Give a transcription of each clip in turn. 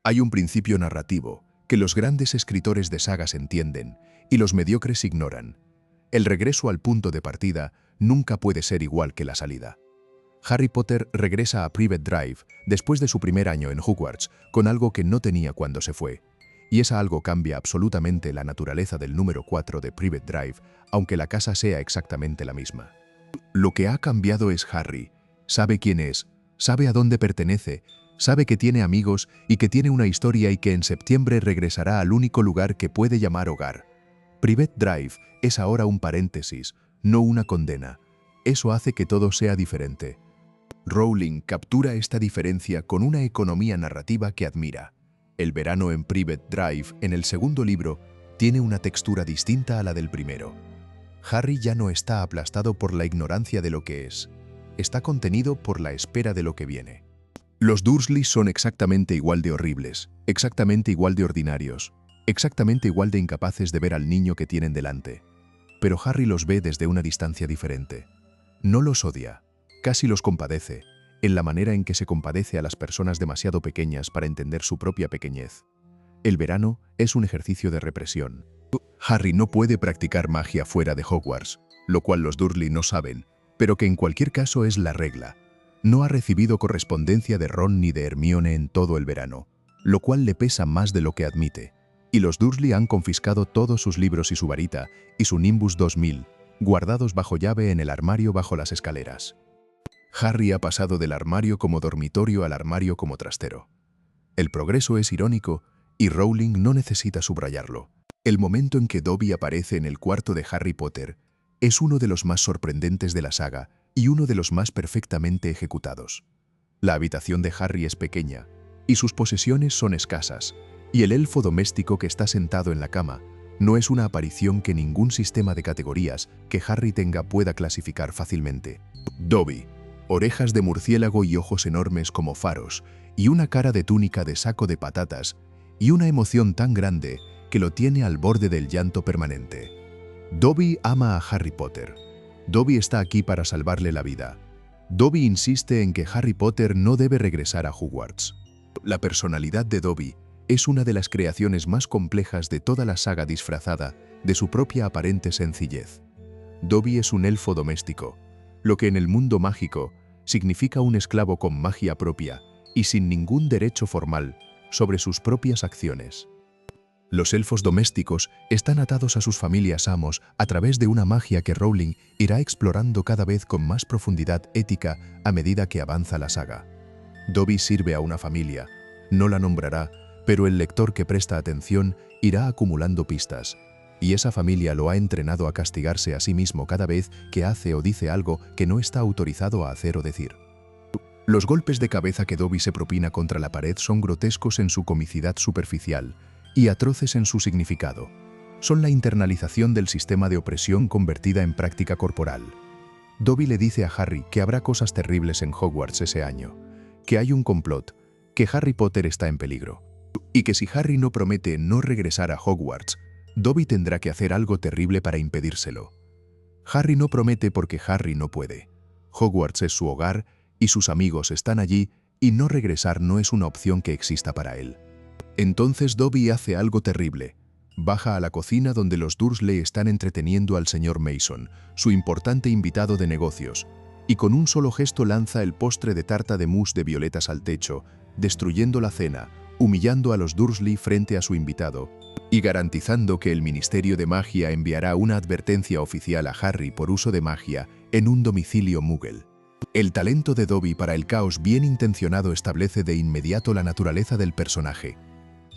Hay un principio narrativo que los grandes escritores de sagas entienden y los mediocres ignoran. El regreso al punto de partida nunca puede ser igual que la salida. Harry Potter regresa a Privet Drive después de su primer año en Hogwarts con algo que no tenía cuando se fue. Y esa algo cambia absolutamente la naturaleza del número 4 de Privet Drive, aunque la casa sea exactamente la misma. Lo que ha cambiado es Harry. Sabe quién es, sabe a dónde pertenece, sabe que tiene amigos y que tiene una historia y que en septiembre regresará al único lugar que puede llamar hogar. Privet Drive es ahora un paréntesis, no una condena. Eso hace que todo sea diferente. Rowling captura esta diferencia con una economía narrativa que admira. El verano en Privet Drive, en el segundo libro, tiene una textura distinta a la del primero. Harry ya no está aplastado por la ignorancia de lo que es. Está contenido por la espera de lo que viene. Los Dursley son exactamente igual de horribles, exactamente igual de ordinarios, exactamente igual de incapaces de ver al niño que tienen delante. Pero Harry los ve desde una distancia diferente. No los odia, casi los compadece, en la manera en que se compadece a las personas demasiado pequeñas para entender su propia pequeñez. El verano es un ejercicio de represión. Harry no puede practicar magia fuera de Hogwarts, lo cual los Dursley no saben, pero que en cualquier caso es la regla. No ha recibido correspondencia de Ron ni de Hermione en todo el verano, lo cual le pesa más de lo que admite. Y los Dursley han confiscado todos sus libros y su varita y su Nimbus 2000, guardados bajo llave en el armario bajo las escaleras. Harry ha pasado del armario como dormitorio al armario como trastero. El progreso es irónico y Rowling no necesita subrayarlo. El momento en que Dobby aparece en el cuarto de Harry Potter es uno de los más sorprendentes de la saga y uno de los más perfectamente ejecutados. La habitación de Harry es pequeña y sus posesiones son escasas, y el elfo doméstico que está sentado en la cama no es una aparición que ningún sistema de categorías que Harry tenga pueda clasificar fácilmente. Dobby, orejas de murciélago y ojos enormes como faros, y una cara de túnica de saco de patatas, y una emoción tan grande que lo tiene al borde del llanto permanente. Dobby ama a Harry Potter. Dobby está aquí para salvarle la vida. Dobby insiste en que Harry Potter no debe regresar a Hogwarts. La personalidad de Dobby es una de las creaciones más complejas de toda la saga disfrazada de su propia aparente sencillez. Dobby es un elfo doméstico, lo que en el mundo mágico significa un esclavo con magia propia y sin ningún derecho formal sobre sus propias acciones. Los elfos domésticos están atados a sus familias amos a través de una magia que Rowling irá explorando cada vez con más profundidad ética a medida que avanza la saga. Dobby sirve a una familia, no la nombrará, pero el lector que presta atención irá acumulando pistas, y esa familia lo ha entrenado a castigarse a sí mismo cada vez que hace o dice algo que no está autorizado a hacer o decir. Los golpes de cabeza que Dobby se propina contra la pared son grotescos en su comicidad superficial y atroces en su significado. Son la internalización del sistema de opresión convertida en práctica corporal. Dobby le dice a Harry que habrá cosas terribles en Hogwarts ese año, que hay un complot, que Harry Potter está en peligro, y que si Harry no promete no regresar a Hogwarts, Dobby tendrá que hacer algo terrible para impedírselo. Harry no promete porque Harry no puede. Hogwarts es su hogar y sus amigos están allí y no regresar no es una opción que exista para él. Entonces Dobby hace algo terrible. Baja a la cocina donde los Dursley están entreteniendo al señor Mason, su importante invitado de negocios, y con un solo gesto lanza el postre de tarta de mousse de violetas al techo, destruyendo la cena, humillando a los Dursley frente a su invitado, y garantizando que el Ministerio de Magia enviará una advertencia oficial a Harry por uso de magia en un domicilio Muggle. El talento de Dobby para el caos bien intencionado establece de inmediato la naturaleza del personaje.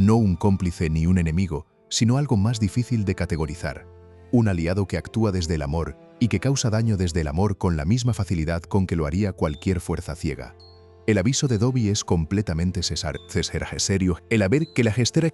No un cómplice ni un enemigo, sino algo más difícil de categorizar. Un aliado que actúa desde el amor y que causa daño desde el amor con la misma facilidad con que lo haría cualquier fuerza ciega. El aviso de Dobby es completamente serio. El haber que la gestera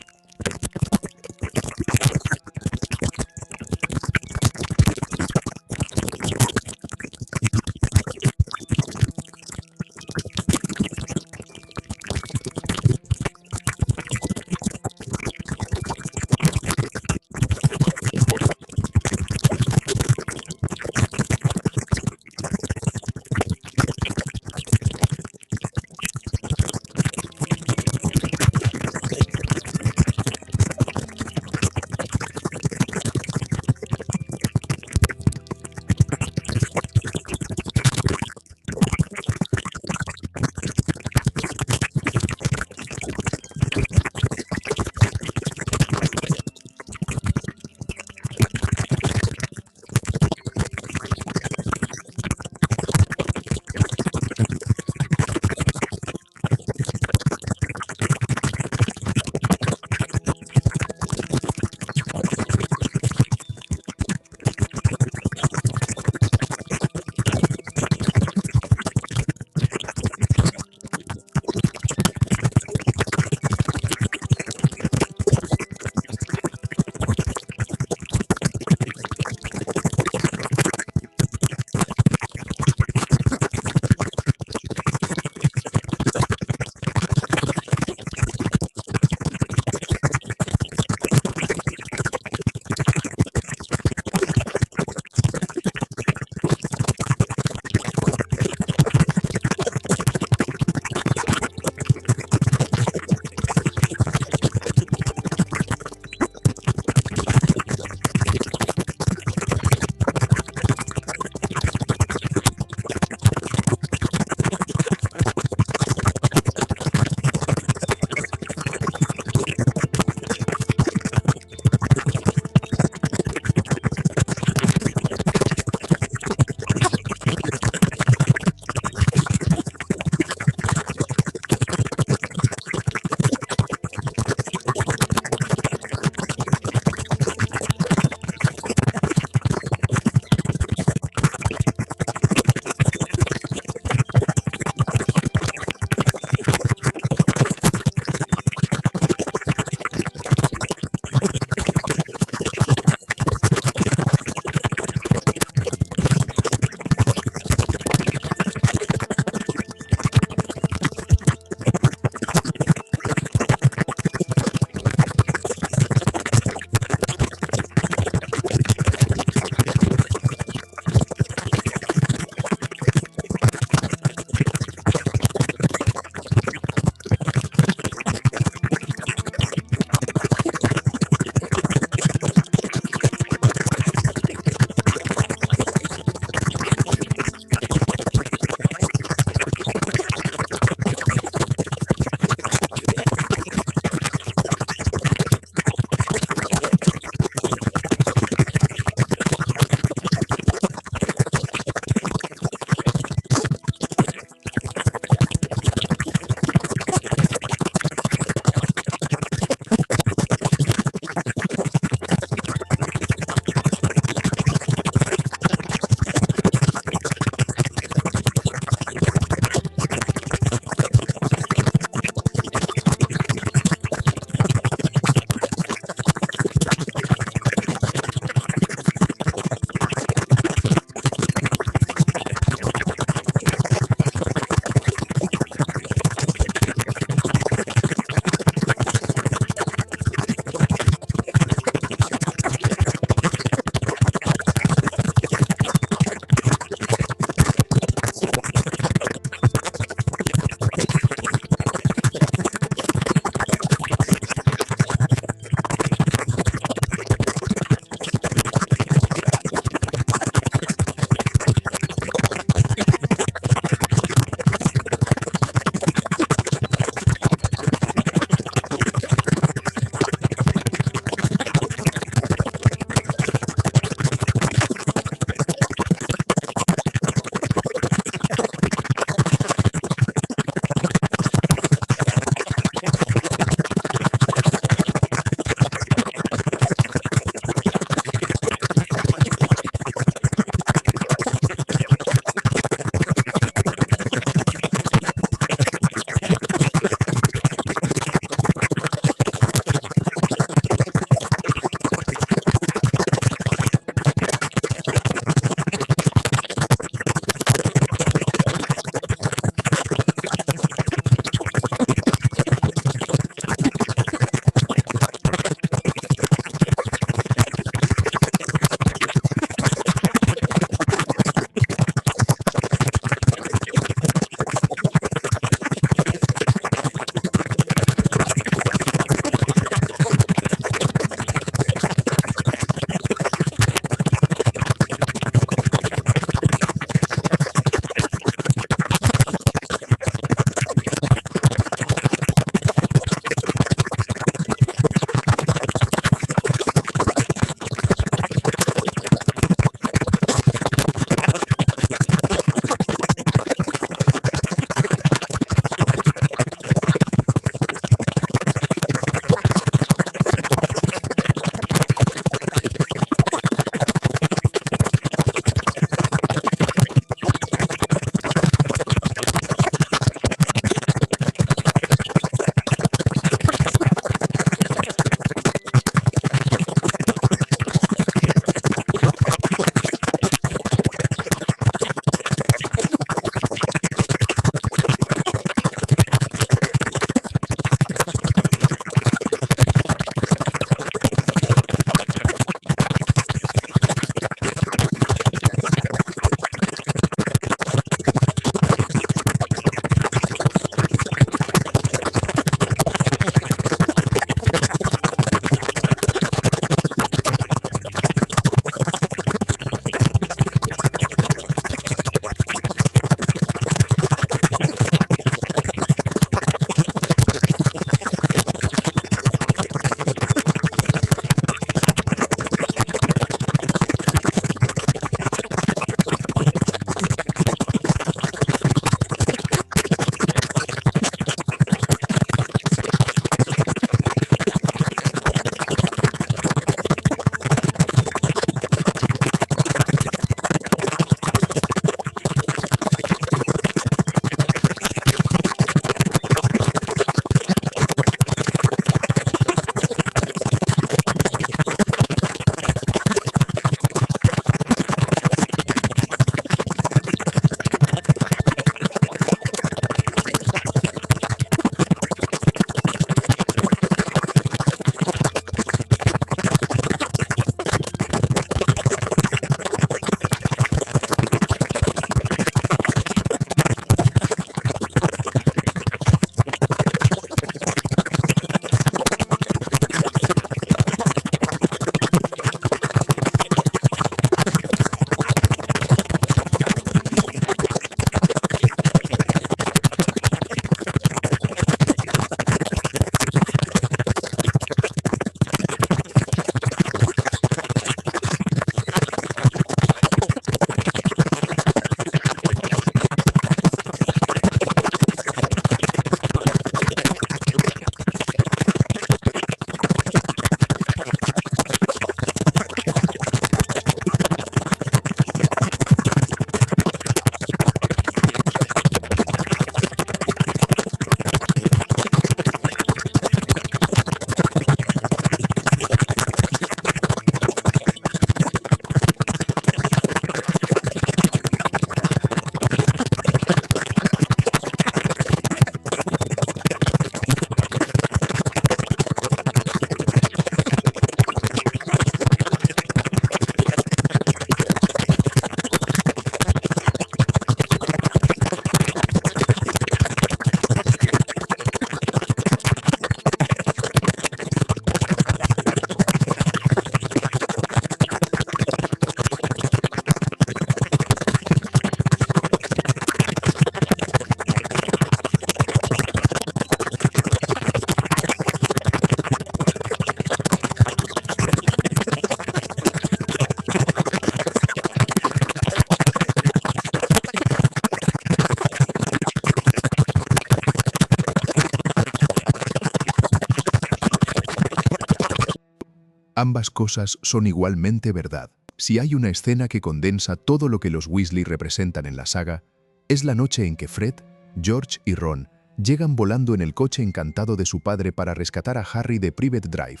Ambas cosas son igualmente verdad. Si hay una escena que condensa todo lo que los Weasley representan en la saga, es la noche en que Fred, George y Ron llegan volando en el coche encantado de su padre para rescatar a Harry de Privet Drive.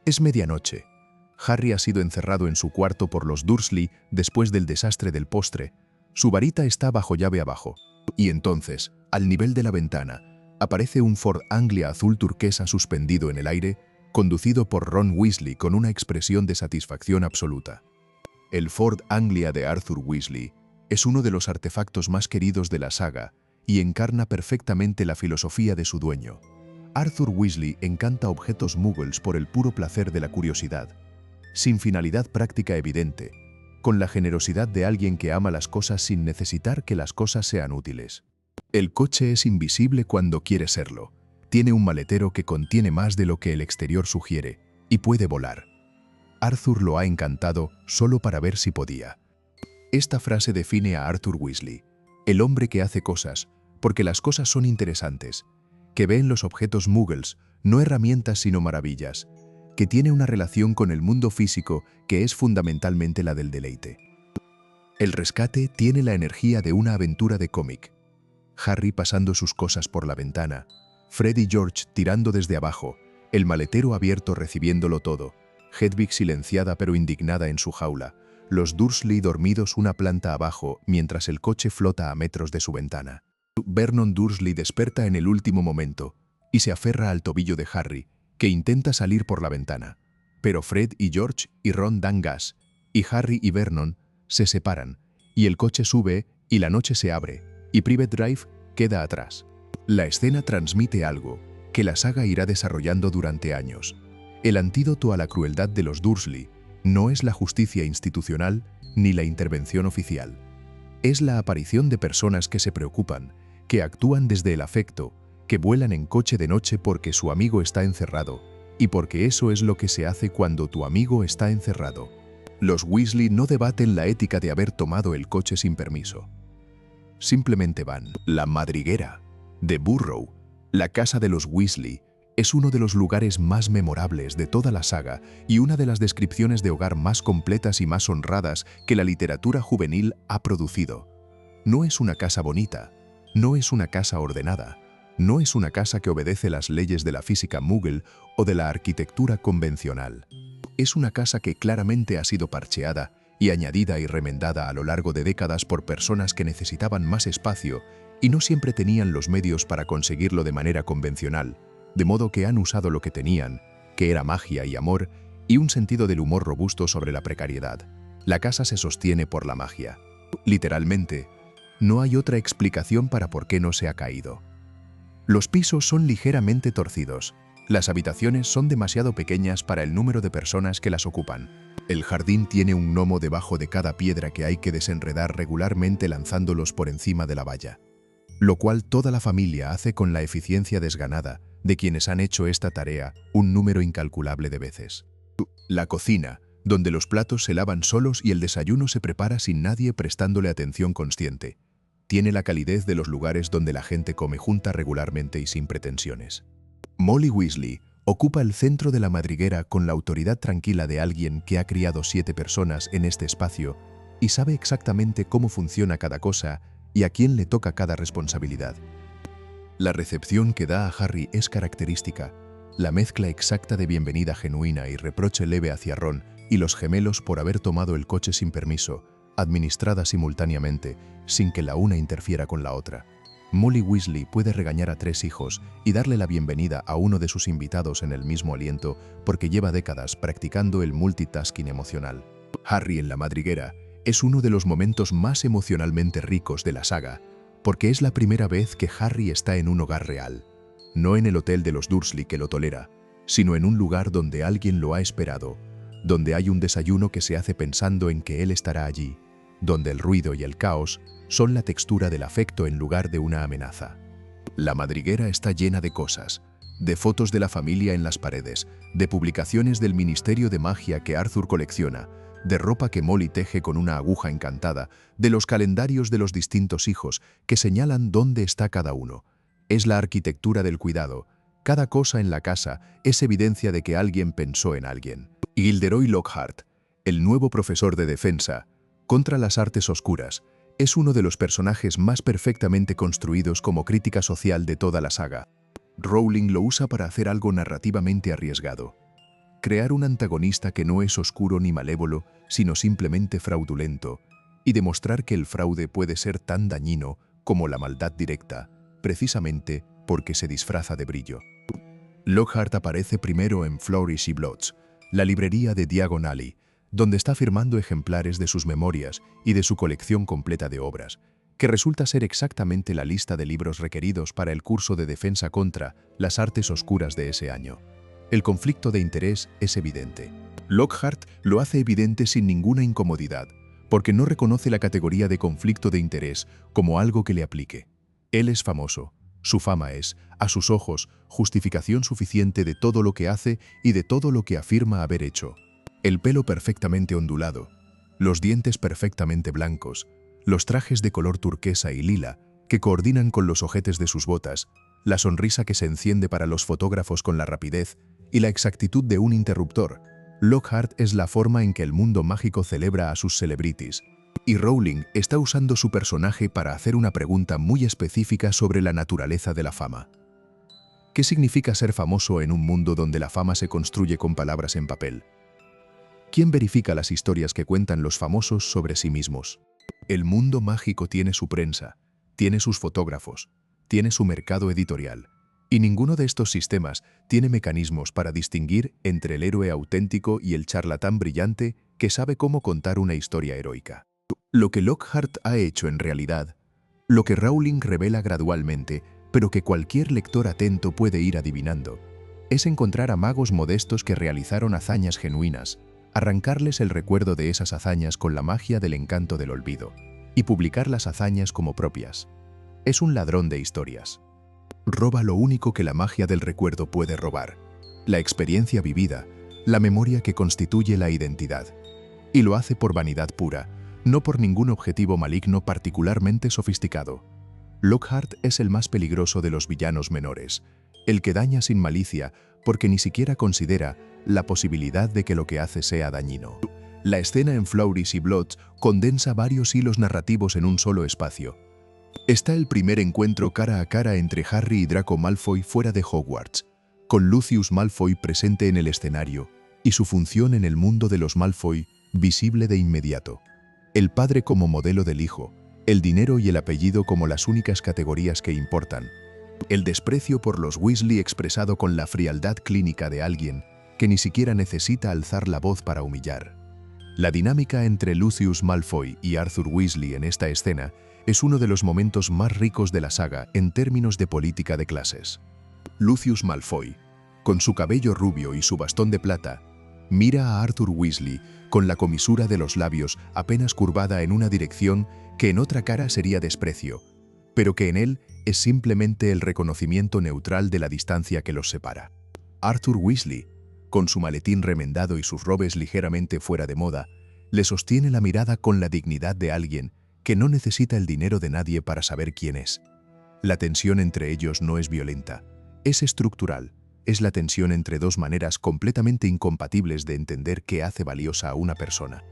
Es medianoche. Harry ha sido encerrado en su cuarto por los Dursley después del desastre del postre. Su varita está bajo llave abajo. Y entonces, al nivel de la ventana, aparece un Ford Anglia azul turquesa suspendido en el aire, conducido por Ron Weasley con una expresión de satisfacción absoluta. El Ford Anglia de Arthur Weasley es uno de los artefactos más queridos de la saga y encarna perfectamente la filosofía de su dueño. Arthur Weasley encanta objetos muggles por el puro placer de la curiosidad, sin finalidad práctica evidente, con la generosidad de alguien que ama las cosas sin necesitar que las cosas sean útiles. El coche es invisible cuando quiere serlo. Tiene un maletero que contiene más de lo que el exterior sugiere y puede volar. Arthur lo ha encantado solo para ver si podía. Esta frase define a Arthur Weasley, el hombre que hace cosas porque las cosas son interesantes, que ve en los objetos muggles no herramientas sino maravillas, que tiene una relación con el mundo físico que es fundamentalmente la del deleite. El rescate tiene la energía de una aventura de cómic. Harry pasando sus cosas por la ventana, Fred y George tirando desde abajo, el maletero abierto recibiéndolo todo, Hedwig silenciada pero indignada en su jaula, los Dursley dormidos una planta abajo mientras el coche flota a metros de su ventana. Vernon Dursley desperta en el último momento y se aferra al tobillo de Harry, que intenta salir por la ventana. Pero Fred y George y Ron dan gas, y Harry y Vernon se separan, y el coche sube y la noche se abre, y Privet Drive queda atrás. La escena transmite algo que la saga irá desarrollando durante años. El antídoto a la crueldad de los Dursley no es la justicia institucional ni la intervención oficial. Es la aparición de personas que se preocupan, que actúan desde el afecto, que vuelan en coche de noche porque su amigo está encerrado, y porque eso es lo que se hace cuando tu amigo está encerrado. Los Weasley no debaten la ética de haber tomado el coche sin permiso. Simplemente van. La madriguera de Burrow, la casa de los Weasley, es uno de los lugares más memorables de toda la saga y una de las descripciones de hogar más completas y más honradas que la literatura juvenil ha producido. No es una casa bonita, no es una casa ordenada, no es una casa que obedece las leyes de la física muggle o de la arquitectura convencional. Es una casa que claramente ha sido parcheada y añadida y remendada a lo largo de décadas por personas que necesitaban más espacio y no siempre tenían los medios para conseguirlo de manera convencional, de modo que han usado lo que tenían, que era magia y amor, y un sentido del humor robusto sobre la precariedad. La casa se sostiene por la magia. Literalmente, no hay otra explicación para por qué no se ha caído. Los pisos son ligeramente torcidos. Las habitaciones son demasiado pequeñas para el número de personas que las ocupan. El jardín tiene un gnomo debajo de cada piedra que hay que desenredar regularmente lanzándolos por encima de la valla, lo cual toda la familia hace con la eficiencia desganada de quienes han hecho esta tarea un número incalculable de veces. La cocina, donde los platos se lavan solos y el desayuno se prepara sin nadie prestándole atención consciente, tiene la calidez de los lugares donde la gente come junta regularmente y sin pretensiones. Molly Weasley ocupa el centro de la madriguera con la autoridad tranquila de alguien que ha criado 7 personas en este espacio y sabe exactamente cómo funciona cada cosa y a quién le toca cada responsabilidad. La recepción que da a Harry es característica, la mezcla exacta de bienvenida genuina y reproche leve hacia Ron y los gemelos por haber tomado el coche sin permiso, administrada simultáneamente, sin que la una interfiera con la otra. Molly Weasley puede regañar a 3 hijos y darle la bienvenida a uno de sus invitados en el mismo aliento porque lleva décadas practicando el multitasking emocional. Harry en la madriguera es uno de los momentos más emocionalmente ricos de la saga, porque es la primera vez que Harry está en un hogar real, no en el hotel de los Dursley que lo tolera, sino en un lugar donde alguien lo ha esperado, donde hay un desayuno que se hace pensando en que él estará allí, donde el ruido y el caos son la textura del afecto en lugar de una amenaza. La madriguera está llena de cosas, de fotos de la familia en las paredes, de publicaciones del Ministerio de Magia que Arthur colecciona, de ropa que Molly teje con una aguja encantada, de los calendarios de los distintos hijos que señalan dónde está cada uno. Es la arquitectura del cuidado, Cada cosa en la casa es evidencia de que alguien pensó en alguien. Gilderoy Lockhart, el nuevo profesor de defensa contra las artes oscuras, es uno de los personajes más perfectamente construidos como crítica social de toda la saga. Rowling lo usa para hacer algo narrativamente arriesgado. Crear un antagonista que no es oscuro ni malévolo, sino simplemente fraudulento, y demostrar que el fraude puede ser tan dañino como la maldad directa, precisamente porque se disfraza de brillo. Lockhart aparece primero en Flourish y Bloods, la librería de Diagon Alley, donde está firmando ejemplares de sus memorias y de su colección completa de obras, que resulta ser exactamente la lista de libros requeridos para el curso de defensa contra las artes oscuras de ese año. El conflicto de interés es evidente. Lockhart lo hace evidente sin ninguna incomodidad, porque no reconoce la categoría de conflicto de interés como algo que le aplique. Él es famoso. Su fama es, a sus ojos, justificación suficiente de todo lo que hace y de todo lo que afirma haber hecho. El pelo perfectamente ondulado, los dientes perfectamente blancos, los trajes de color turquesa y lila que coordinan con los ojetes de sus botas, la sonrisa que se enciende para los fotógrafos con la rapidez y la exactitud de un interruptor. Lockhart es la forma en que el mundo mágico celebra a sus celebrities. Y Rowling está usando su personaje para hacer una pregunta muy específica sobre la naturaleza de la fama. ¿Qué significa ser famoso en un mundo donde la fama se construye con palabras en papel? ¿Quién verifica las historias que cuentan los famosos sobre sí mismos? El mundo mágico tiene su prensa, tiene sus fotógrafos, tiene su mercado editorial, y ninguno de estos sistemas tiene mecanismos para distinguir entre el héroe auténtico y el charlatán brillante que sabe cómo contar una historia heroica. Lo que Lockhart ha hecho en realidad, lo que Rowling revela gradualmente, pero que cualquier lector atento puede ir adivinando, es encontrar a magos modestos que realizaron hazañas genuinas, arrancarles el recuerdo de esas hazañas con la magia del encanto del olvido, y publicar las hazañas como propias. Es un ladrón de historias. Roba lo único que la magia del recuerdo puede robar: la experiencia vivida, la memoria que constituye la identidad. Y lo hace por vanidad pura, no por ningún objetivo maligno particularmente sofisticado. Lockhart es el más peligroso de los villanos menores, el que daña sin malicia porque ni siquiera considera la posibilidad de que lo que hace sea dañino. La escena en Flourish y Bloods condensa varios hilos narrativos en un solo espacio. Está el primer encuentro cara a cara entre Harry y Draco Malfoy fuera de Hogwarts, con Lucius Malfoy presente en el escenario y su función en el mundo de los Malfoy visible de inmediato. El padre como modelo del hijo, el dinero y el apellido como las únicas categorías que importan. El desprecio por los Weasley expresado con la frialdad clínica de alguien que ni siquiera necesita alzar la voz para humillar. La dinámica entre Lucius Malfoy y Arthur Weasley en esta escena es uno de los momentos más ricos de la saga en términos de política de clases. Lucius Malfoy, con su cabello rubio y su bastón de plata, mira a Arthur Weasley con la comisura de los labios apenas curvada en una dirección que en otra cara sería desprecio, pero que en él es simplemente el reconocimiento neutral de la distancia que los separa. Arthur Weasley, con su maletín remendado y sus robes ligeramente fuera de moda, le sostiene la mirada con la dignidad de alguien que no necesita el dinero de nadie para saber quién es. La tensión entre ellos no es violenta, es estructural. Es la tensión entre dos maneras completamente incompatibles de entender qué hace valiosa a una persona.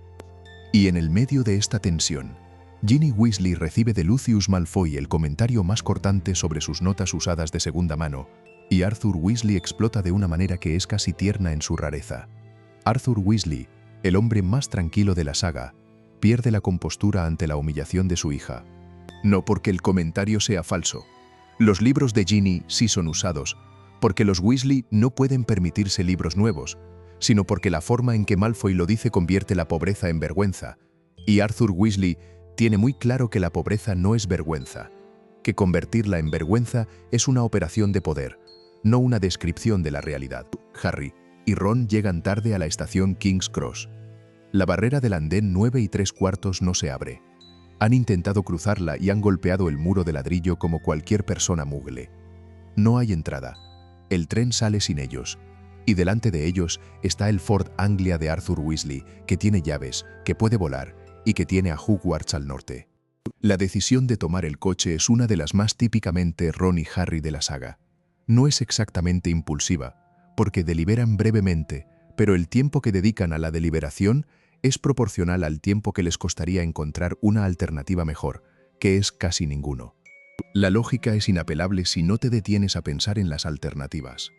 Y en el medio de esta tensión, Ginny Weasley recibe de Lucius Malfoy el comentario más cortante sobre sus notas usadas de segunda mano, y Arthur Weasley explota de una manera que es casi tierna en su rareza. Arthur Weasley, el hombre más tranquilo de la saga, pierde la compostura ante la humillación de su hija. No porque el comentario sea falso. Los libros de Ginny sí son usados, porque los Weasley no pueden permitirse libros nuevos, sino porque la forma en que Malfoy lo dice convierte la pobreza en vergüenza, y Arthur Weasley tiene muy claro que la pobreza no es vergüenza, que convertirla en vergüenza es una operación de poder, no una descripción de la realidad. Harry y Ron llegan tarde a la estación King's Cross. La barrera del andén 9 3/4 no se abre. Han intentado cruzarla y han golpeado el muro de ladrillo como cualquier persona mugle. No hay entrada. El tren sale sin ellos, y delante de ellos está el Ford Anglia de Arthur Weasley, que tiene llaves, que puede volar y que tiene a Hogwarts al norte. La decisión de tomar el coche es una de las más típicamente Ron y Harry de la saga. No es exactamente impulsiva, porque deliberan brevemente, pero el tiempo que dedican a la deliberación es proporcional al tiempo que les costaría encontrar una alternativa mejor, que es casi ninguno. La lógica es inapelable si no te detienes a pensar en las alternativas.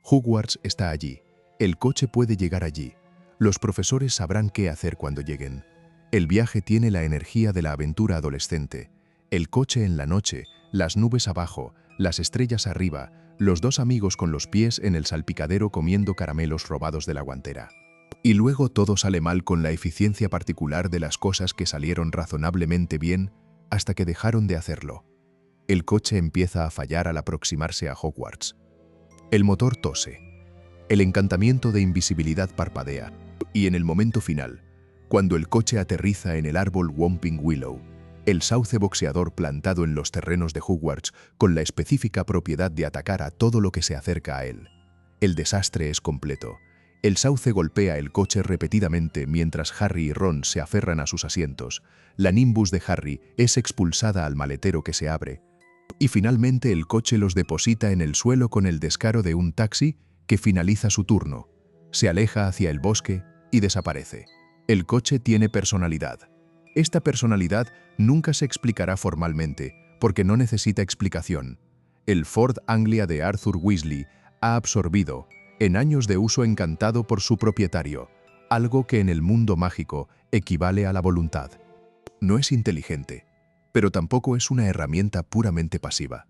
Hogwarts está allí, el coche puede llegar allí, los profesores sabrán qué hacer cuando lleguen. El viaje tiene la energía de la aventura adolescente, el coche en la noche, las nubes abajo, las estrellas arriba, los dos amigos con los pies en el salpicadero comiendo caramelos robados de la guantera. Y luego todo sale mal con la eficiencia particular de las cosas que salieron razonablemente bien hasta que dejaron de hacerlo. El coche empieza a fallar al aproximarse a Hogwarts. El motor tose. El encantamiento de invisibilidad parpadea. Y en el momento final, cuando el coche aterriza en el árbol Whomping Willow, el sauce boxeador plantado en los terrenos de Hogwarts con la específica propiedad de atacar a todo lo que se acerca a él. El desastre es completo. El sauce golpea el coche repetidamente mientras Harry y Ron se aferran a sus asientos. La Nimbus de Harry es expulsada al maletero que se abre. Y finalmente el coche los deposita en el suelo con el descaro de un taxi que finaliza su turno. Se aleja hacia el bosque y desaparece. El coche tiene personalidad. Esta personalidad nunca se explicará formalmente, porque no necesita explicación. El Ford Anglia de Arthur Weasley ha absorbido, en años de uso encantado por su propietario, algo que en el mundo mágico equivale a la voluntad. No es inteligente, pero tampoco es una herramienta puramente pasiva.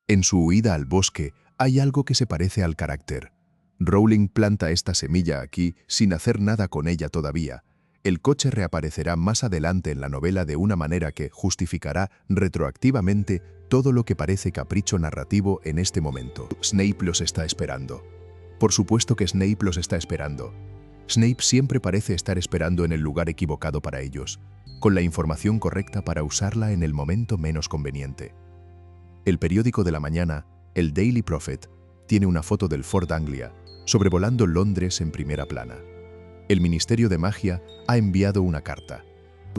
En su huida al bosque hay algo que se parece al carácter. Rowling planta esta semilla aquí sin hacer nada con ella todavía. El coche reaparecerá más adelante en la novela de una manera que justificará retroactivamente todo lo que parece capricho narrativo en este momento. Snape los está esperando. Por supuesto que Snape los está esperando. Snape siempre parece estar esperando en el lugar equivocado para ellos, con la información correcta para usarla en el momento menos conveniente. El periódico de la mañana, el Daily Prophet, tiene una foto del Ford Anglia sobrevolando Londres en primera plana. El Ministerio de Magia ha enviado una carta.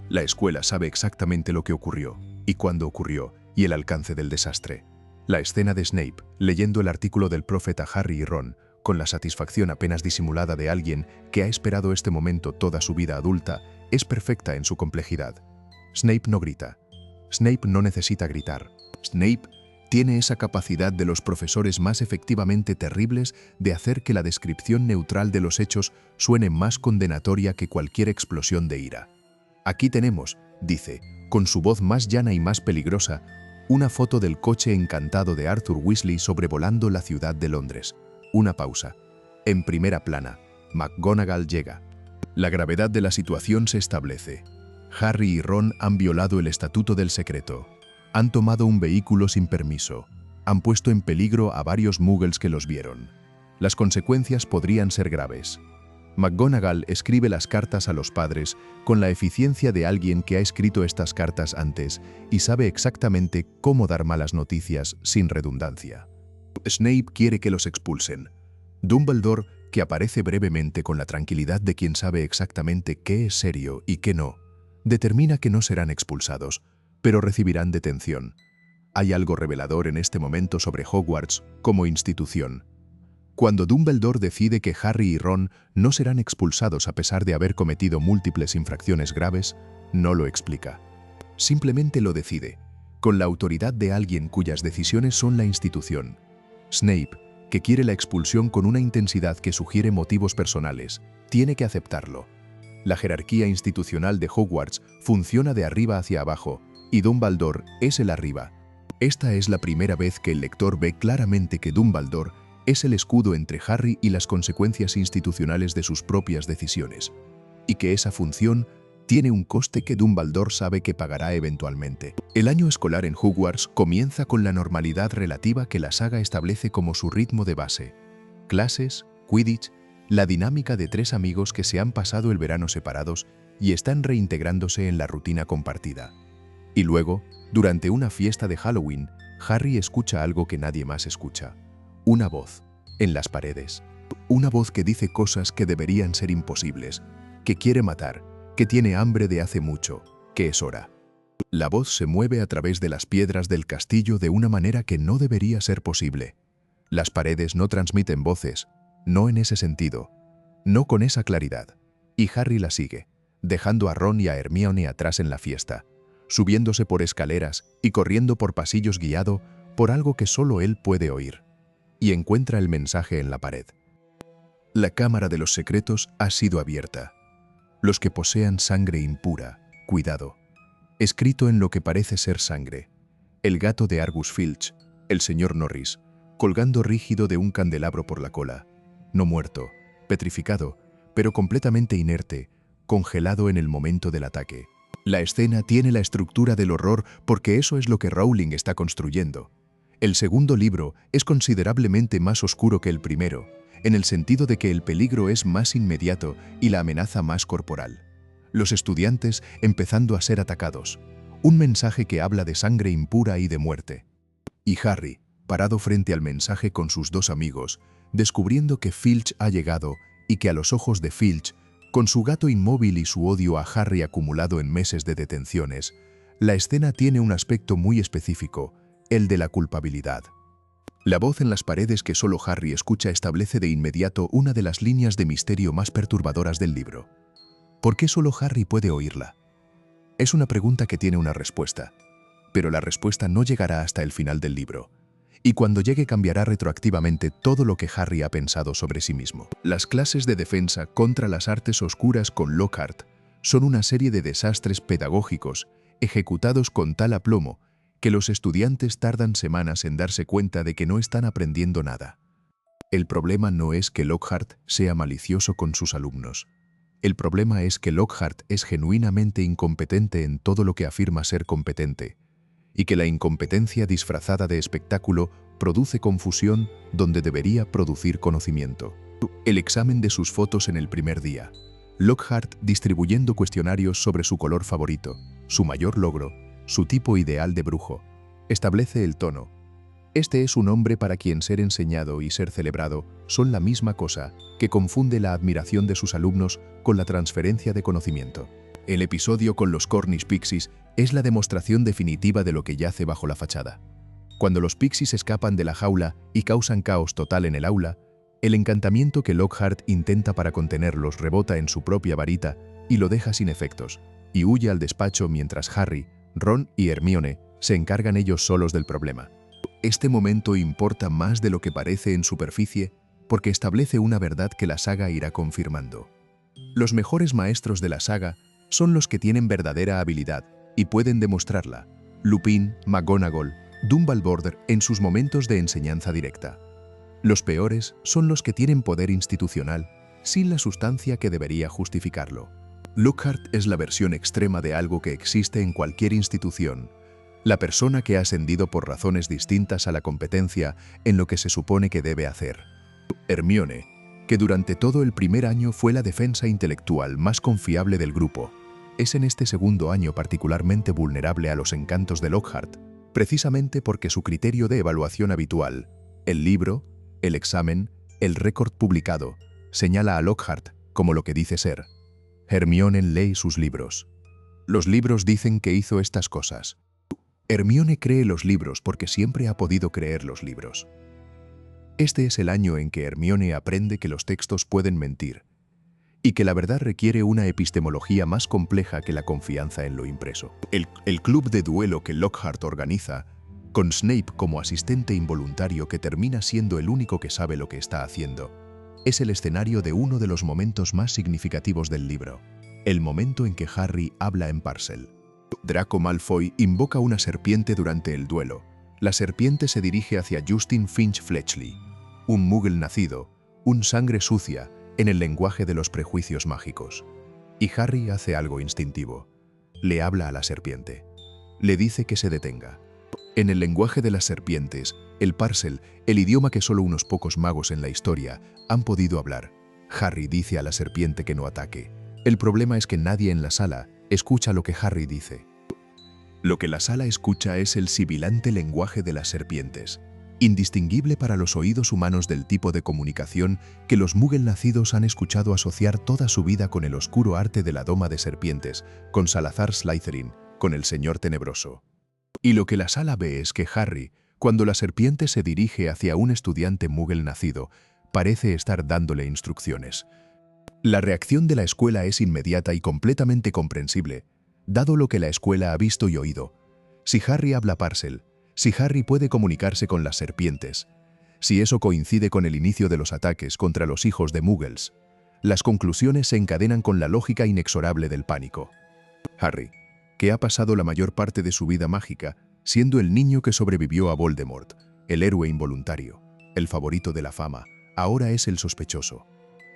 La escuela sabe exactamente lo que ocurrió, y cuándo ocurrió, y el alcance del desastre. La escena de Snape, leyendo el artículo del Prophet a Harry y Ron, con la satisfacción apenas disimulada de alguien que ha esperado este momento toda su vida adulta, es perfecta en su complejidad. Snape no grita. Snape no necesita gritar. Snape tiene esa capacidad de los profesores más efectivamente terribles de hacer que la descripción neutral de los hechos suene más condenatoria que cualquier explosión de ira. Aquí tenemos, dice, con su voz más llana y más peligrosa, una foto del coche encantado de Arthur Weasley sobrevolando la ciudad de Londres. Una pausa. En primera plana, McGonagall llega. La gravedad de la situación se establece. Harry y Ron han violado el estatuto del secreto. Han tomado un vehículo sin permiso. Han puesto en peligro a varios muggles que los vieron. Las consecuencias podrían ser graves. McGonagall escribe las cartas a los padres con la eficiencia de alguien que ha escrito estas cartas antes y sabe exactamente cómo dar malas noticias sin redundancia. Snape quiere que los expulsen. Dumbledore, que aparece brevemente con la tranquilidad de quien sabe exactamente qué es serio y qué no, determina que no serán expulsados, pero recibirán detención. Hay algo revelador en este momento sobre Hogwarts como institución. Cuando Dumbledore decide que Harry y Ron no serán expulsados a pesar de haber cometido múltiples infracciones graves, no lo explica. Simplemente lo decide, con la autoridad de alguien cuyas decisiones son la institución. Snape, que quiere la expulsión con una intensidad que sugiere motivos personales, tiene que aceptarlo. La jerarquía institucional de Hogwarts funciona de arriba hacia abajo, y Dumbledore es el arriba. Esta es la primera vez que el lector ve claramente que Dumbledore es el escudo entre Harry y las consecuencias institucionales de sus propias decisiones, y que esa función tiene un coste que Dumbledore sabe que pagará eventualmente. El año escolar en Hogwarts comienza con la normalidad relativa que la saga establece como su ritmo de base. Clases, Quidditch, la dinámica de tres amigos que se han pasado el verano separados y están reintegrándose en la rutina compartida. Y luego, durante una fiesta de Halloween, Harry escucha algo que nadie más escucha. Una voz, en las paredes. Una voz que dice cosas que deberían ser imposibles, que quiere matar, que tiene hambre de hace mucho, que es hora. La voz se mueve a través de las piedras del castillo de una manera que no debería ser posible. Las paredes no transmiten voces, no en ese sentido, no con esa claridad. Y Harry la sigue, dejando a Ron y a Hermione atrás en la fiesta, subiéndose por escaleras y corriendo por pasillos guiado por algo que solo él puede oír. Y encuentra el mensaje en la pared. La cámara de los secretos ha sido abierta. Los que posean sangre impura, cuidado. Escrito en lo que parece ser sangre. El gato de Argus Filch, el señor Norris, colgando rígido de un candelabro por la cola. No muerto, petrificado, pero completamente inerte, congelado en el momento del ataque. La escena tiene la estructura del horror porque eso es lo que Rowling está construyendo. El segundo libro es considerablemente más oscuro que el primero, en el sentido de que el peligro es más inmediato y la amenaza más corporal. Los estudiantes empezando a ser atacados. Un mensaje que habla de sangre impura y de muerte. Y Harry, parado frente al mensaje con sus dos amigos, descubriendo que Filch ha llegado y que a los ojos de Filch, con su gato inmóvil y su odio a Harry acumulado en meses de detenciones, la escena tiene un aspecto muy específico, el de la culpabilidad. La voz en las paredes que solo Harry escucha establece de inmediato una de las líneas de misterio más perturbadoras del libro. ¿Por qué solo Harry puede oírla? Es una pregunta que tiene una respuesta, pero la respuesta no llegará hasta el final del libro, y cuando llegue cambiará retroactivamente todo lo que Harry ha pensado sobre sí mismo. Las clases de defensa contra las artes oscuras con Lockhart son una serie de desastres pedagógicos ejecutados con tal aplomo que los estudiantes tardan semanas en darse cuenta de que no están aprendiendo nada. El problema no es que Lockhart sea malicioso con sus alumnos. El problema es que Lockhart es genuinamente incompetente en todo lo que afirma ser competente, y que la incompetencia disfrazada de espectáculo produce confusión donde debería producir conocimiento. El examen de sus fotos en el primer día. Lockhart distribuyendo cuestionarios sobre su color favorito, su mayor logro, su tipo ideal de brujo. Establece el tono. Este es un hombre para quien ser enseñado y ser celebrado son la misma cosa, que confunde la admiración de sus alumnos con la transferencia de conocimiento. El episodio con los Cornish Pixies es la demostración definitiva de lo que yace bajo la fachada. Cuando los Pixies escapan de la jaula y causan caos total en el aula, el encantamiento que Lockhart intenta para contenerlos rebota en su propia varita y lo deja sin efectos, y huye al despacho mientras Harry, Ron y Hermione se encargan ellos solos del problema. Este momento importa más de lo que parece en superficie porque establece una verdad que la saga irá confirmando. Los mejores maestros de la saga son los que tienen verdadera habilidad y pueden demostrarla. Lupin, McGonagall, Dumbledore en sus momentos de enseñanza directa. Los peores son los que tienen poder institucional sin la sustancia que debería justificarlo. Lockhart es la versión extrema de algo que existe en cualquier institución, la persona que ha ascendido por razones distintas a la competencia en lo que se supone que debe hacer. Hermione, que durante todo el primer año fue la defensa intelectual más confiable del grupo, es en este segundo año particularmente vulnerable a los encantos de Lockhart, precisamente porque su criterio de evaluación habitual, el libro, el examen, el récord publicado, señala a Lockhart como lo que dice ser. Hermione lee sus libros. Los libros dicen que hizo estas cosas. Hermione cree los libros porque siempre ha podido creer los libros. Este es el año en que Hermione aprende que los textos pueden mentir y que la verdad requiere una epistemología más compleja que la confianza en lo impreso. El club de duelo que Lockhart organiza, con Snape como asistente involuntario que termina siendo el único que sabe lo que está haciendo, es el escenario de uno de los momentos más significativos del libro, el momento en que Harry habla en Parcel. Draco Malfoy invoca una serpiente durante el duelo. La serpiente se dirige hacia Justin Finch Fletchley, un muggle nacido, un sangre sucia, en el lenguaje de los prejuicios mágicos. Y Harry hace algo instintivo. Le habla a la serpiente. Le dice que se detenga. En el lenguaje de las serpientes, el Parcel, el idioma que solo unos pocos magos en la historia han podido hablar, Harry dice a la serpiente que no ataque. El problema es que nadie en la sala escucha lo que Harry dice. Lo que la sala escucha es el sibilante lenguaje de las serpientes, indistinguible para los oídos humanos del tipo de comunicación que los Muggle nacidos han escuchado asociar toda su vida con el oscuro arte de la doma de serpientes, con Salazar Slytherin, con el Señor Tenebroso. Y lo que la sala ve es que Harry, Cuando la serpiente se dirige hacia un estudiante muggle nacido, parece estar dándole instrucciones. La reacción de la escuela es inmediata y completamente comprensible, dado lo que la escuela ha visto y oído. Si Harry habla Parcel, si Harry puede comunicarse con las serpientes, si eso coincide con el inicio de los ataques contra los hijos de muggles, las conclusiones se encadenan con la lógica inexorable del pánico. Harry, que ha pasado la mayor parte de su vida mágica siendo el niño que sobrevivió a Voldemort, el héroe involuntario, el favorito de la fama, ahora es el sospechoso.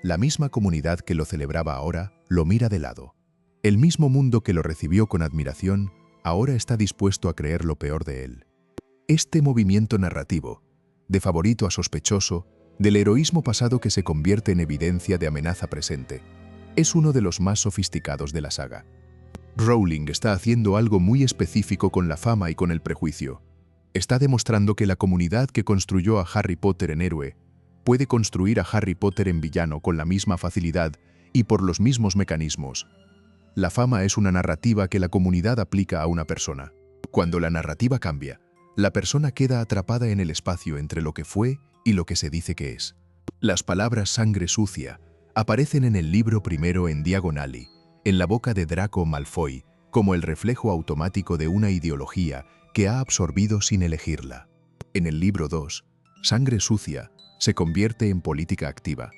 La misma comunidad que lo celebraba ahora lo mira de lado. El mismo mundo que lo recibió con admiración ahora está dispuesto a creer lo peor de él. Este movimiento narrativo, de favorito a sospechoso, del heroísmo pasado que se convierte en evidencia de amenaza presente, es uno de los más sofisticados de la saga. Rowling está haciendo algo muy específico con la fama y con el prejuicio. Está demostrando que la comunidad que construyó a Harry Potter en héroe puede construir a Harry Potter en villano con la misma facilidad y por los mismos mecanismos. La fama es una narrativa que la comunidad aplica a una persona. Cuando la narrativa cambia, la persona queda atrapada en el espacio entre lo que fue y lo que se dice que es. Las palabras sangre sucia aparecen en el libro primero en Diagonally, en la boca de Draco Malfoy, como el reflejo automático de una ideología que ha absorbido sin elegirla. En el libro 2, Sangre Sucia se convierte en política activa.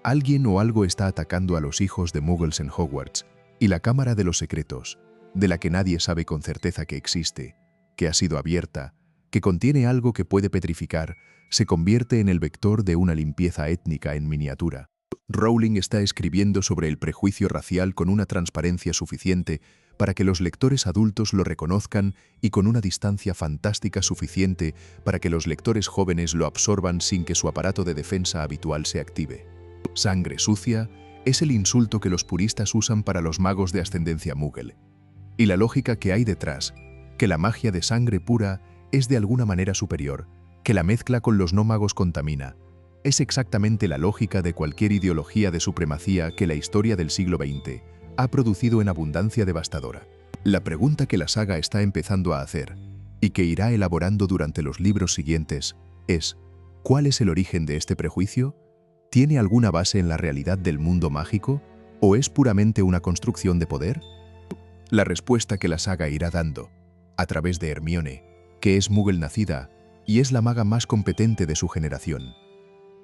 Alguien o algo está atacando a los hijos de muggles en Hogwarts, y la Cámara de los Secretos, de la que nadie sabe con certeza que existe, que ha sido abierta, que contiene algo que puede petrificar, se convierte en el vector de una limpieza étnica en miniatura. Rowling está escribiendo sobre el prejuicio racial con una transparencia suficiente para que los lectores adultos lo reconozcan y con una distancia fantástica suficiente para que los lectores jóvenes lo absorban sin que su aparato de defensa habitual se active. Sangre sucia es el insulto que los puristas usan para los magos de ascendencia muggle. Y la lógica que hay detrás, que la magia de sangre pura es de alguna manera superior, que la mezcla con los no magos contamina, es exactamente la lógica de cualquier ideología de supremacía que la historia del siglo XX ha producido en abundancia devastadora. La pregunta que la saga está empezando a hacer, y que irá elaborando durante los libros siguientes, es: ¿cuál es el origen de este prejuicio? ¿Tiene alguna base en la realidad del mundo mágico? ¿O es puramente una construcción de poder? La respuesta que la saga irá dando, a través de Hermione, que es muggle nacida y es la maga más competente de su generación,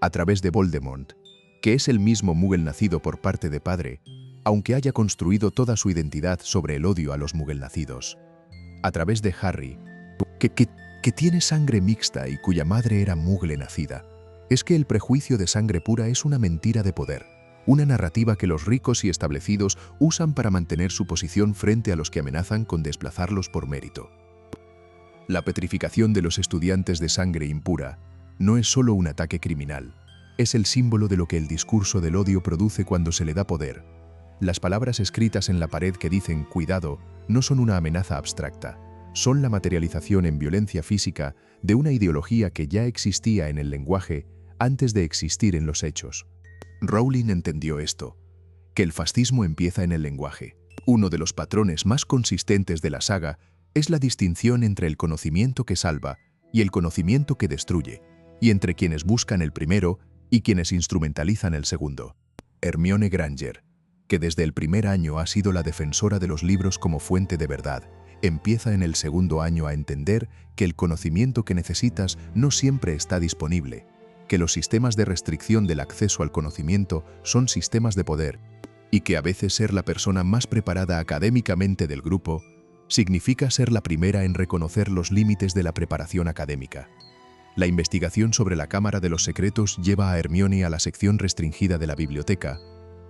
a través de Voldemort, que es el mismo muggle nacido por parte de padre, aunque haya construido toda su identidad sobre el odio a los muggle nacidos, a través de Harry, que tiene sangre mixta y cuya madre era muggle nacida. Es que el prejuicio de sangre pura es una mentira de poder, una narrativa que los ricos y establecidos usan para mantener su posición frente a los que amenazan con desplazarlos por mérito. La petrificación de los estudiantes de sangre impura no es solo un ataque criminal, es el símbolo de lo que el discurso del odio produce cuando se le da poder. Las palabras escritas en la pared que dicen «cuidado» no son una amenaza abstracta, son la materialización en violencia física de una ideología que ya existía en el lenguaje antes de existir en los hechos. Rowling entendió esto, que el fascismo empieza en el lenguaje. Uno de los patrones más consistentes de la saga es la distinción entre el conocimiento que salva y el conocimiento que destruye, y entre quienes buscan el primero y quienes instrumentalizan el segundo. Hermione Granger, que desde el primer año ha sido la defensora de los libros como fuente de verdad, empieza en el segundo año a entender que el conocimiento que necesitas no siempre está disponible, que los sistemas de restricción del acceso al conocimiento son sistemas de poder, y que a veces ser la persona más preparada académicamente del grupo significa ser la primera en reconocer los límites de la preparación académica. La investigación sobre la Cámara de los Secretos lleva a Hermione a la sección restringida de la biblioteca,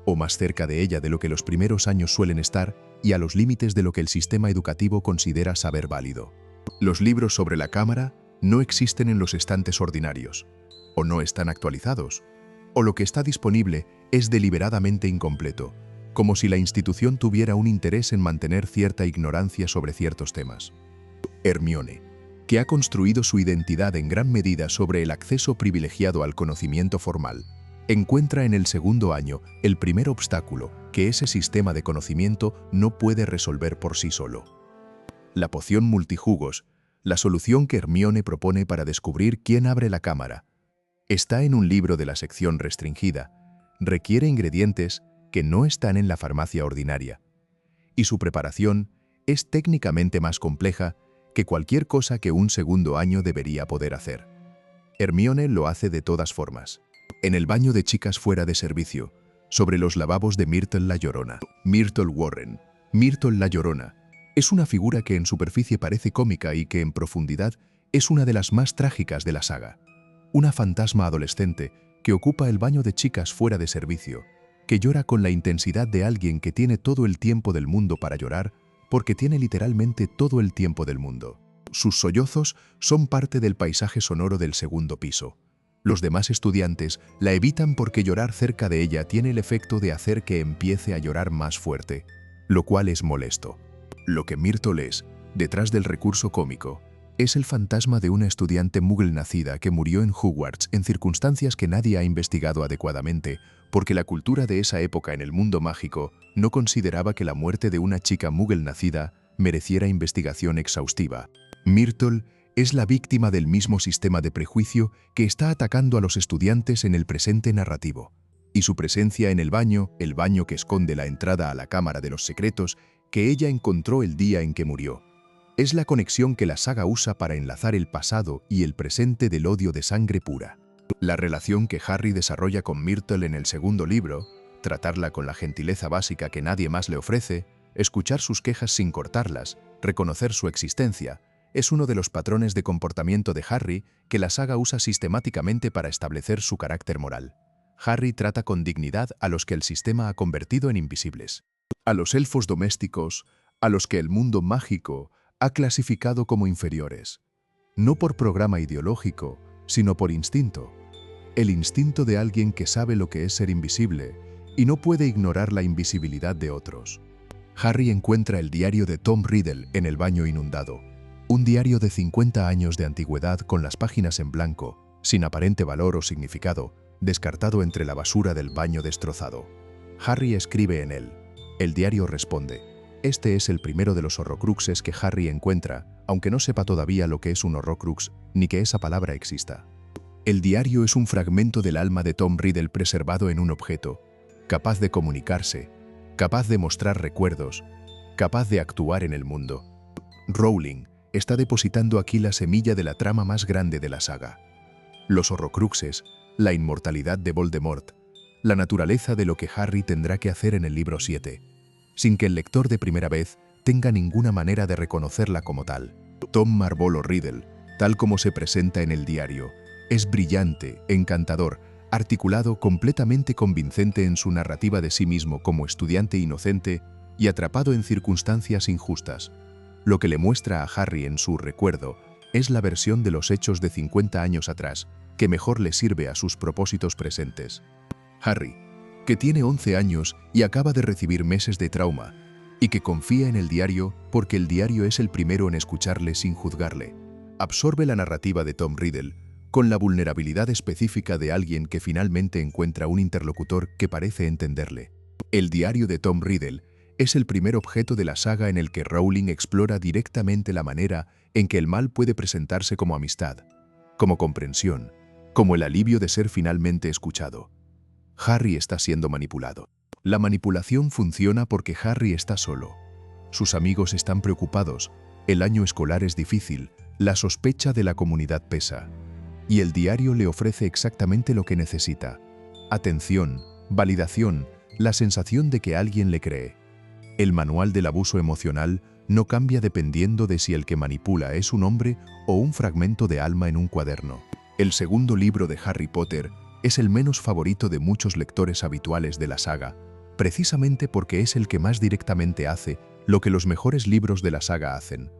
o más cerca de ella de lo que los primeros años suelen estar, y a los límites de lo que el sistema educativo considera saber válido. Los libros sobre la Cámara no existen en los estantes ordinarios, o no están actualizados, o lo que está disponible es deliberadamente incompleto, como si la institución tuviera un interés en mantener cierta ignorancia sobre ciertos temas. Hermione, que ha construido su identidad en gran medida sobre el acceso privilegiado al conocimiento formal, encuentra en el segundo año el primer obstáculo que ese sistema de conocimiento no puede resolver por sí solo. La poción multijugos La solución que Hermione propone para descubrir quién abre la cámara está en un libro de la sección restringida. Requiere ingredientes que no están en la farmacia ordinaria. Y su preparación es técnicamente más compleja que cualquier cosa que un segundo año debería poder hacer. Hermione lo hace de todas formas. En el baño de chicas fuera de servicio, sobre los lavabos de Myrtle la Llorona. Myrtle Warren. Myrtle la Llorona es una figura que en superficie parece cómica y que en profundidad es una de las más trágicas de la saga. Una fantasma adolescente que ocupa el baño de chicas fuera de servicio, que llora con la intensidad de alguien que tiene todo el tiempo del mundo para llorar, porque tiene literalmente todo el tiempo del mundo. Sus sollozos son parte del paisaje sonoro del segundo piso. Los demás estudiantes la evitan porque llorar cerca de ella tiene el efecto de hacer que empiece a llorar más fuerte, lo cual es molesto. Lo que Myrtle es, detrás del recurso cómico, es el fantasma de una estudiante muggle nacida que murió en Hogwarts en circunstancias que nadie ha investigado adecuadamente, porque la cultura de esa época en el mundo mágico no consideraba que la muerte de una chica muggle nacida mereciera investigación exhaustiva. Myrtle es la víctima del mismo sistema de prejuicio que está atacando a los estudiantes en el presente narrativo. Y su presencia en el baño que esconde la entrada a la Cámara de los Secretos, que ella encontró el día en que murió, es la conexión que la saga usa para enlazar el pasado y el presente del odio de sangre pura. La relación que Harry desarrolla con Myrtle en el segundo libro, tratarla con la gentileza básica que nadie más le ofrece, escuchar sus quejas sin cortarlas, reconocer su existencia, es uno de los patrones de comportamiento de Harry que la saga usa sistemáticamente para establecer su carácter moral. Harry trata con dignidad a los que el sistema ha convertido en invisibles. A los elfos domésticos, a los que el mundo mágico ha clasificado como inferiores. No por programa ideológico, sino por instinto. El instinto de alguien que sabe lo que es ser invisible y no puede ignorar la invisibilidad de otros. Harry encuentra el diario de Tom Riddle en el baño inundado. Un diario de 50 años de antigüedad con las páginas en blanco, sin aparente valor o significado, descartado entre la basura del baño destrozado. Harry escribe en él. El diario responde. Este es el primero de los horrocruxes que Harry encuentra, aunque no sepa todavía lo que es un horrocrux ni que esa palabra exista. El diario es un fragmento del alma de Tom Riddle preservado en un objeto, capaz de comunicarse, capaz de mostrar recuerdos, capaz de actuar en el mundo. Rowling está depositando aquí la semilla de la trama más grande de la saga. Los horrocruxes, la inmortalidad de Voldemort, la naturaleza de lo que Harry tendrá que hacer en el libro 7, sin que el lector de primera vez tenga ninguna manera de reconocerla como tal. Tom Marvolo Riddle, tal como se presenta en el diario, es brillante, encantador, articulado, completamente convincente en su narrativa de sí mismo como estudiante inocente y atrapado en circunstancias injustas. Lo que le muestra a Harry en su recuerdo es la versión de los hechos de 50 años atrás, que mejor le sirve a sus propósitos presentes. Harry, que tiene 11 años y acaba de recibir meses de trauma, y que confía en el diario porque el diario es el primero en escucharle sin juzgarle, absorbe la narrativa de Tom Riddle con la vulnerabilidad específica de alguien que finalmente encuentra un interlocutor que parece entenderle. El diario de Tom Riddle es el primer objeto de la saga en el que Rowling explora directamente la manera en que el mal puede presentarse como amistad, como comprensión, como el alivio de ser finalmente escuchado. Harry está siendo manipulado. La manipulación funciona porque Harry está solo. Sus amigos están preocupados, el año escolar es difícil, la sospecha de la comunidad pesa. Y el diario le ofrece exactamente lo que necesita: atención, validación, la sensación de que alguien le cree. El manual del abuso emocional no cambia dependiendo de si el que manipula es un hombre o un fragmento de alma en un cuaderno. El segundo libro de Harry Potter es el menos favorito de muchos lectores habituales de la saga, precisamente porque es el que más directamente hace lo que los mejores libros de la saga hacen.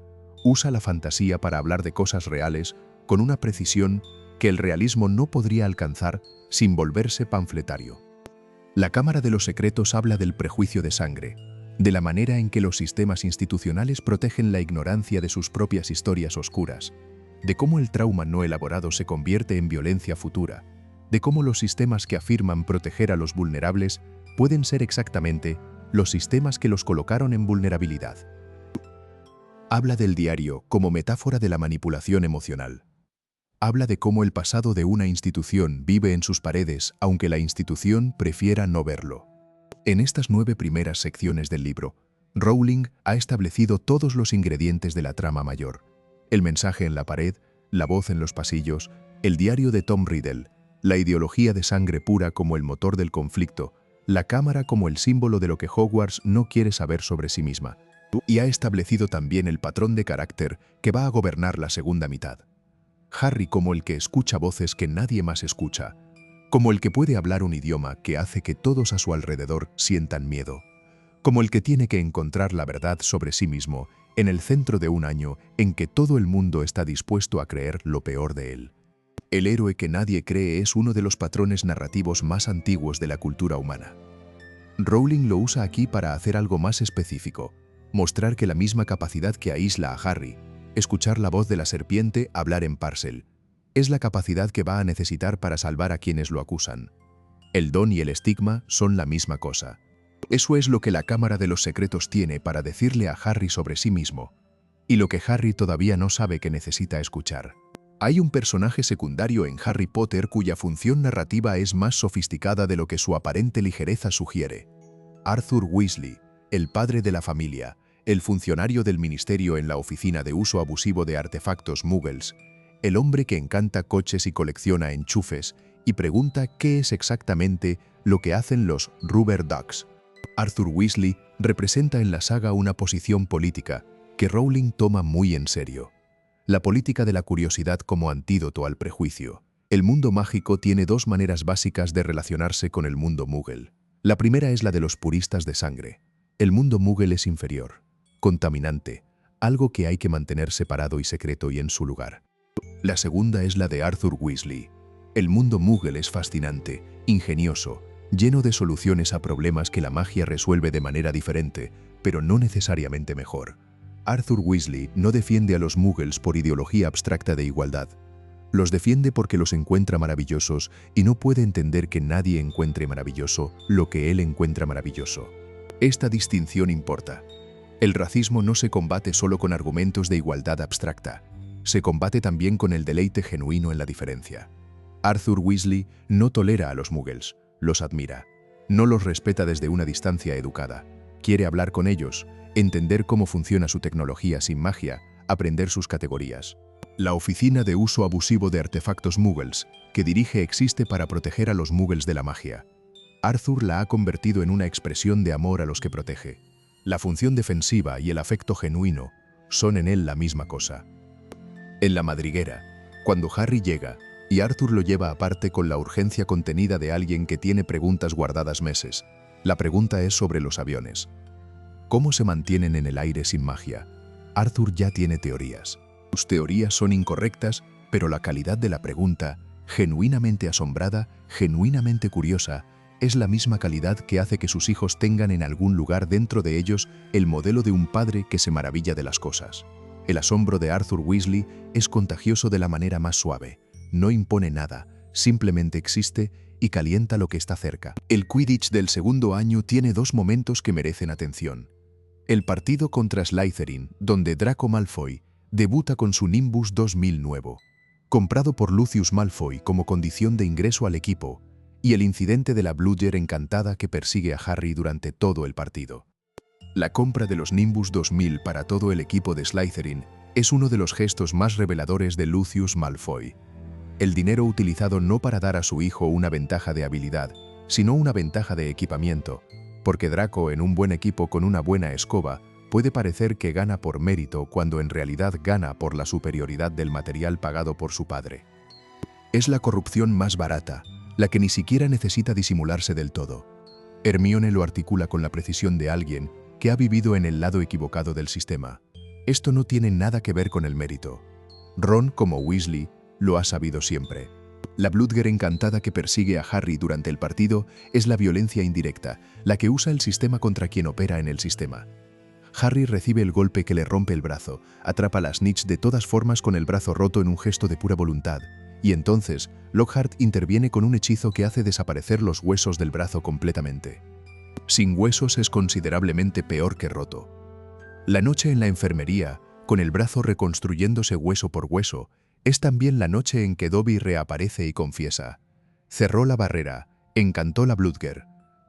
Usa la fantasía para hablar de cosas reales con una precisión que el realismo no podría alcanzar sin volverse panfletario. La Cámara de los Secretos habla del prejuicio de sangre, de la manera en que los sistemas institucionales protegen la ignorancia de sus propias historias oscuras, de cómo el trauma no elaborado se convierte en violencia futura, de cómo los sistemas que afirman proteger a los vulnerables pueden ser exactamente los sistemas que los colocaron en vulnerabilidad. Habla del diario como metáfora de la manipulación emocional. Habla de cómo el pasado de una institución vive en sus paredes, aunque la institución prefiera no verlo. En estas 9 primeras secciones del libro, Rowling ha establecido todos los ingredientes de la trama mayor. El mensaje en la pared, la voz en los pasillos, el diario de Tom Riddle, la ideología de sangre pura como el motor del conflicto, la cámara como el símbolo de lo que Hogwarts no quiere saber sobre sí misma, y ha establecido también el patrón de carácter que va a gobernar la segunda mitad. Harry como el que escucha voces que nadie más escucha, como el que puede hablar un idioma que hace que todos a su alrededor sientan miedo, como el que tiene que encontrar la verdad sobre sí mismo en el centro de un año en que todo el mundo está dispuesto a creer lo peor de él. El héroe que nadie cree es uno de los patrones narrativos más antiguos de la cultura humana. Rowling lo usa aquí para hacer algo más específico, mostrar que la misma capacidad que aísla a Harry, escuchar la voz de la serpiente hablar en Parcel, es la capacidad que va a necesitar para salvar a quienes lo acusan. El don y el estigma son la misma cosa. Eso es lo que la Cámara de los Secretos tiene para decirle a Harry sobre sí mismo, y lo que Harry todavía no sabe que necesita escuchar. Hay un personaje secundario en Harry Potter cuya función narrativa es más sofisticada de lo que su aparente ligereza sugiere. Arthur Weasley, el padre de la familia, el funcionario del ministerio en la oficina de uso abusivo de artefactos muggles, el hombre que encanta coches y colecciona enchufes y pregunta qué es exactamente lo que hacen los Rubber Ducks. Arthur Weasley representa en la saga una posición política que Rowling toma muy en serio. La política de la curiosidad como antídoto al prejuicio. El mundo mágico tiene 2 maneras básicas de relacionarse con el mundo muggle. La primera es la de los puristas de sangre. El mundo muggle es inferior, contaminante, algo que hay que mantener separado y secreto y en su lugar. La segunda es la de Arthur Weasley. El mundo muggle es fascinante, ingenioso, lleno de soluciones a problemas que la magia resuelve de manera diferente, pero no necesariamente mejor. Arthur Weasley no defiende a los muggles por ideología abstracta de igualdad. Los defiende porque los encuentra maravillosos y no puede entender que nadie encuentre maravilloso lo que él encuentra maravilloso. Esta distinción importa. El racismo no se combate solo con argumentos de igualdad abstracta. Se combate también con el deleite genuino en la diferencia. Arthur Weasley no tolera a los muggles, los admira. No los respeta desde una distancia educada. Quiere hablar con ellos, entender cómo funciona su tecnología sin magia, aprender sus categorías. La oficina de uso abusivo de artefactos muggles que dirige existe para proteger a los muggles de la magia. Arthur la ha convertido en una expresión de amor a los que protege. La función defensiva y el afecto genuino son en él la misma cosa. En la madriguera, cuando Harry llega y Arthur lo lleva aparte con la urgencia contenida de alguien que tiene preguntas guardadas meses, la pregunta es sobre los aviones. ¿Cómo se mantienen en el aire sin magia? Arthur ya tiene teorías. Sus teorías son incorrectas, pero la calidad de la pregunta, genuinamente asombrada, genuinamente curiosa, es la misma calidad que hace que sus hijos tengan en algún lugar dentro de ellos el modelo de un padre que se maravilla de las cosas. El asombro de Arthur Weasley es contagioso de la manera más suave. No impone nada, simplemente existe y calienta lo que está cerca. El Quidditch del segundo año tiene 2 momentos que merecen atención. El partido contra Slytherin, donde Draco Malfoy debuta con su Nimbus 2000 nuevo, comprado por Lucius Malfoy como condición de ingreso al equipo, y el incidente de la Bludger encantada que persigue a Harry durante todo el partido. La compra de los Nimbus 2000 para todo el equipo de Slytherin es uno de los gestos más reveladores de Lucius Malfoy. El dinero utilizado no para dar a su hijo una ventaja de habilidad, sino una ventaja de equipamiento, porque Draco en un buen equipo con una buena escoba puede parecer que gana por mérito cuando en realidad gana por la superioridad del material pagado por su padre. Es la corrupción más barata, la que ni siquiera necesita disimularse del todo. Hermione lo articula con la precisión de alguien que ha vivido en el lado equivocado del sistema. Esto no tiene nada que ver con el mérito. Ron, como Weasley, lo ha sabido siempre. La Bludger encantada que persigue a Harry durante el partido es la violencia indirecta, la que usa el sistema contra quien opera en el sistema. Harry recibe el golpe que le rompe el brazo, atrapa a la Snitch de todas formas con el brazo roto en un gesto de pura voluntad, y entonces Lockhart interviene con un hechizo que hace desaparecer los huesos del brazo completamente. Sin huesos es considerablemente peor que roto. La noche en la enfermería, con el brazo reconstruyéndose hueso por hueso, es también la noche en que Dobby reaparece y confiesa. Cerró la barrera, encantó la Bludger.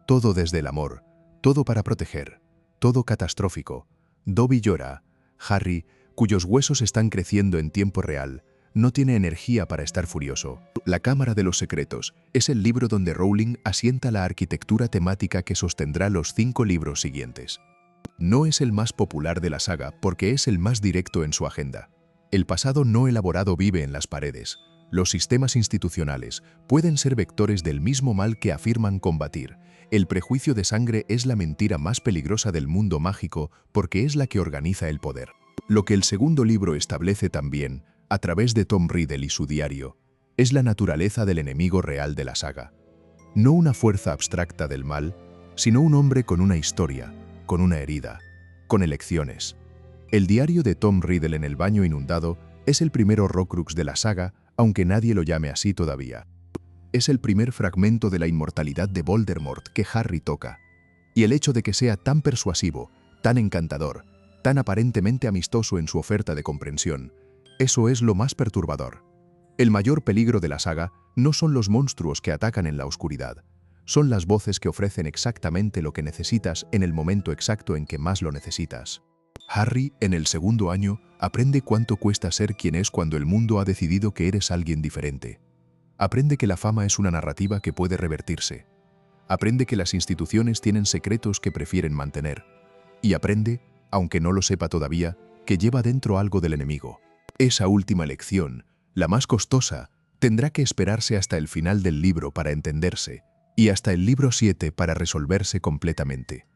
Todo desde el amor, todo para proteger, todo catastrófico. Dobby llora. Harry, cuyos huesos están creciendo en tiempo real, no tiene energía para estar furioso. La Cámara de los Secretos es el libro donde Rowling asienta la arquitectura temática que sostendrá los 5 libros siguientes. No es el más popular de la saga porque es el más directo en su agenda. El pasado no elaborado vive en las paredes. Los sistemas institucionales pueden ser vectores del mismo mal que afirman combatir. El prejuicio de sangre es la mentira más peligrosa del mundo mágico porque es la que organiza el poder. Lo que el segundo libro establece también, a través de Tom Riddle y su diario, es la naturaleza del enemigo real de la saga. No una fuerza abstracta del mal, sino un hombre con una historia, con una herida, con elecciones. El diario de Tom Riddle en el baño inundado es el primer Horrocrux de la saga, aunque nadie lo llame así todavía. Es el primer fragmento de la inmortalidad de Voldemort que Harry toca. Y el hecho de que sea tan persuasivo, tan encantador, tan aparentemente amistoso en su oferta de comprensión, eso es lo más perturbador. El mayor peligro de la saga no son los monstruos que atacan en la oscuridad, son las voces que ofrecen exactamente lo que necesitas en el momento exacto en que más lo necesitas. Harry, en el segundo año, aprende cuánto cuesta ser quien es cuando el mundo ha decidido que eres alguien diferente. Aprende que la fama es una narrativa que puede revertirse. Aprende que las instituciones tienen secretos que prefieren mantener. Y aprende, aunque no lo sepa todavía, que lleva dentro algo del enemigo. Esa última lección, la más costosa, tendrá que esperarse hasta el final del libro para entenderse, y hasta el libro 7 para resolverse completamente.